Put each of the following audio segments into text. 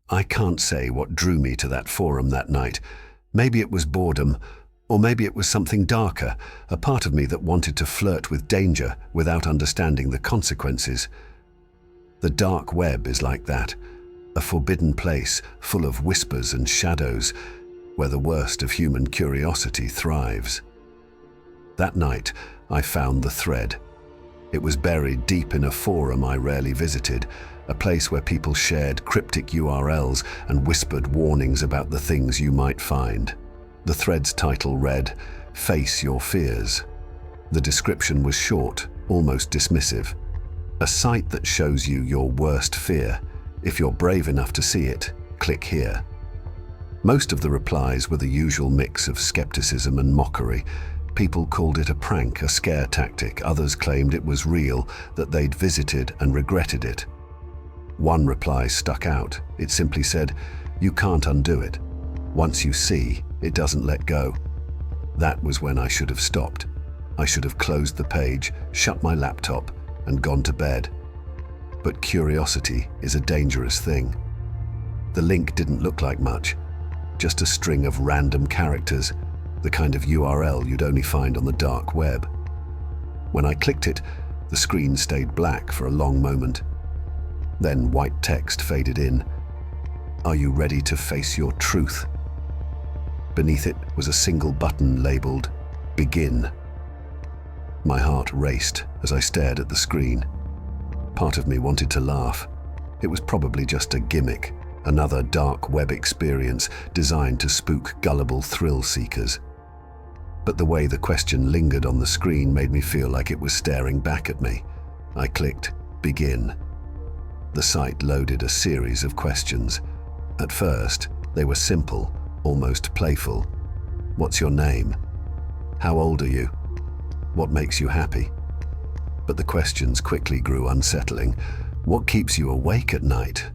I can't say what drew me to that forum that night. Maybe it was boredom, or maybe it was something darker, a part of me that wanted to flirt with danger without understanding the consequences. The dark web is like that, a forbidden place full of whispers and shadows, where the worst of human curiosity thrives. That night, I found the thread. It was buried deep in a forum I rarely visited, a place where people shared cryptic URLs and whispered warnings about the things you might find. The thread's title read, "Face Your Fears." The description was short, almost dismissive. A site that shows you your worst fear. If you're brave enough to see it, click here. Most of the replies were the usual mix of skepticism and mockery. People called it a prank, a scare tactic. Others claimed it was real, that they'd visited and regretted it. One reply stuck out. It simply said, "You can't undo it. Once you see, it doesn't let go." That was when I should have stopped. I should have closed the page, shut my laptop, and gone to bed. But curiosity is a dangerous thing. The link didn't look like much, just a string of random characters, the kind of URL you'd only find on the dark web. When I clicked it, the screen stayed black for a long moment. Then white text faded in. "Are you ready to face your truth?" Beneath it was a single button labeled "Begin." My heart raced as I stared at the screen. Part of me wanted to laugh. It was probably just a gimmick, another dark web experience designed to spook gullible thrill seekers. But the way the question lingered on the screen made me feel like it was staring back at me. I clicked "Begin." The site loaded a series of questions. At first, they were simple, almost playful. What's your name? How old are you? What makes you happy? But the questions quickly grew unsettling. What keeps you awake at night?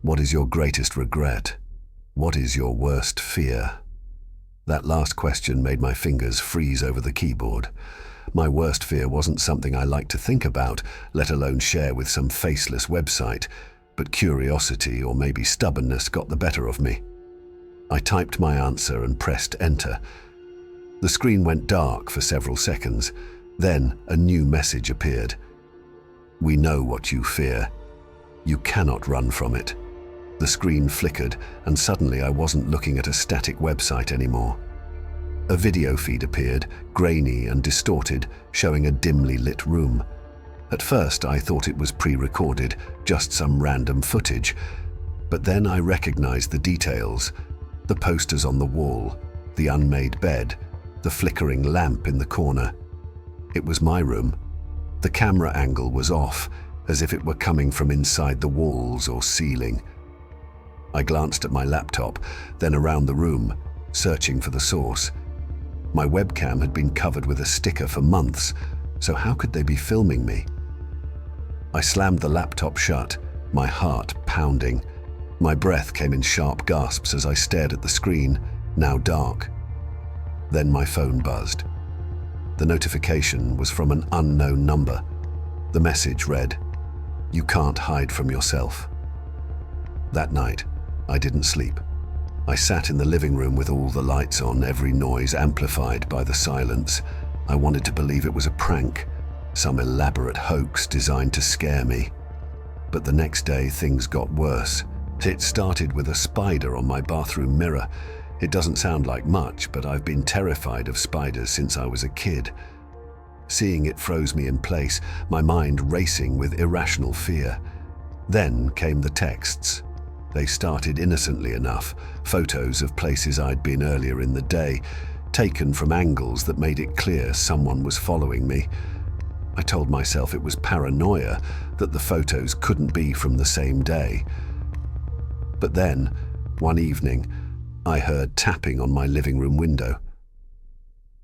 What is your greatest regret? What is your worst fear? That last question made my fingers freeze over the keyboard. My worst fear wasn't something I liked to think about, let alone share with some faceless website, but curiosity or maybe stubbornness got the better of me. I typed my answer and pressed enter. The screen went dark for several seconds. Then a new message appeared. "We know what you fear. You cannot run from it." The screen flickered, and suddenly I wasn't looking at a static website anymore. A video feed appeared, grainy and distorted, showing a dimly lit room. At first, I thought it was pre-recorded, just some random footage. But then I recognized the details. The posters on the wall, the unmade bed, the flickering lamp in the corner. It was my room. The camera angle was off, as if it were coming from inside the walls or ceiling. I glanced at my laptop, then around the room, searching for the source. My webcam had been covered with a sticker for months, so how could they be filming me? I slammed the laptop shut, my heart pounding. My breath came in sharp gasps as I stared at the screen, now dark. Then my phone buzzed. The notification was from an unknown number. The message read, "You can't hide from yourself." That night, I didn't sleep. I sat in the living room with all the lights on, every noise amplified by the silence. I wanted to believe it was a prank, some elaborate hoax designed to scare me. But the next day, things got worse. It started with a spider on my bathroom mirror. It doesn't sound like much, but I've been terrified of spiders since I was a kid. Seeing it froze me in place, my mind racing with irrational fear. Then came the texts. They started innocently enough, photos of places I'd been earlier in the day, taken from angles that made it clear someone was following me. I told myself it was paranoia, that the photos couldn't be from the same day. But then, one evening, I heard tapping on my living room window.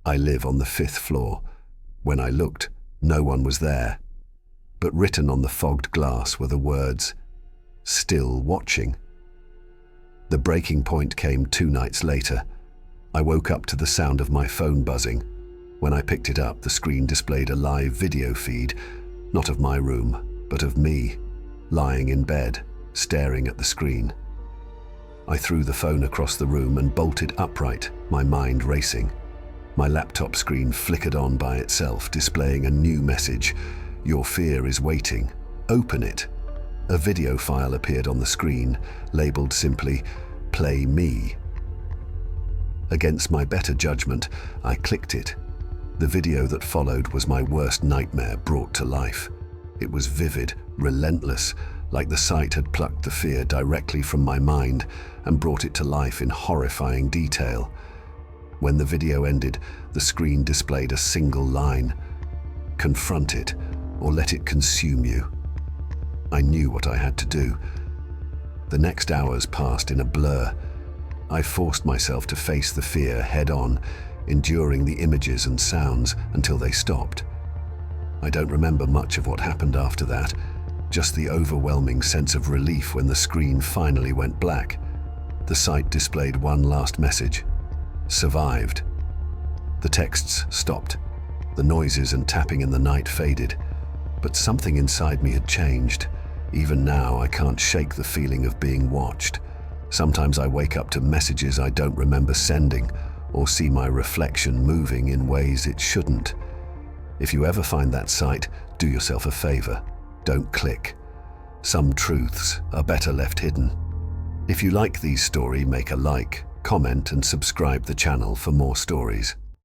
I live on the 5th floor. When I looked, no one was there. But written on the fogged glass were the words, "Still watching." The breaking point came 2 nights later. I woke up to the sound of my phone buzzing. When I picked it up, the screen displayed a live video feed, not of my room, but of me, lying in bed, staring at the screen. I threw the phone across the room and bolted upright, my mind racing. My laptop screen flickered on by itself, displaying a new message. "Your fear is waiting. Open it." A video file appeared on the screen, labeled simply, "Play me." Against my better judgment, I clicked it. The video that followed was my worst nightmare brought to life. It was vivid, relentless, like the site had plucked the fear directly from my mind and brought it to life in horrifying detail. When the video ended, the screen displayed a single line: "Confront it, or let it consume you." I knew what I had to do. The next hours passed in a blur. I forced myself to face the fear head-on, enduring the images and sounds until they stopped. I don't remember much of what happened after that, just the overwhelming sense of relief when the screen finally went black. The site displayed one last message: "Survived." The texts stopped. The noises and tapping in the night faded. But something inside me had changed. Even now, I can't shake the feeling of being watched. Sometimes I wake up to messages I don't remember sending, or see my reflection moving in ways it shouldn't. If you ever find that site, do yourself a favor. Don't click. Some truths are better left hidden. If you like these stories, make a like, comment, and subscribe the channel for more stories.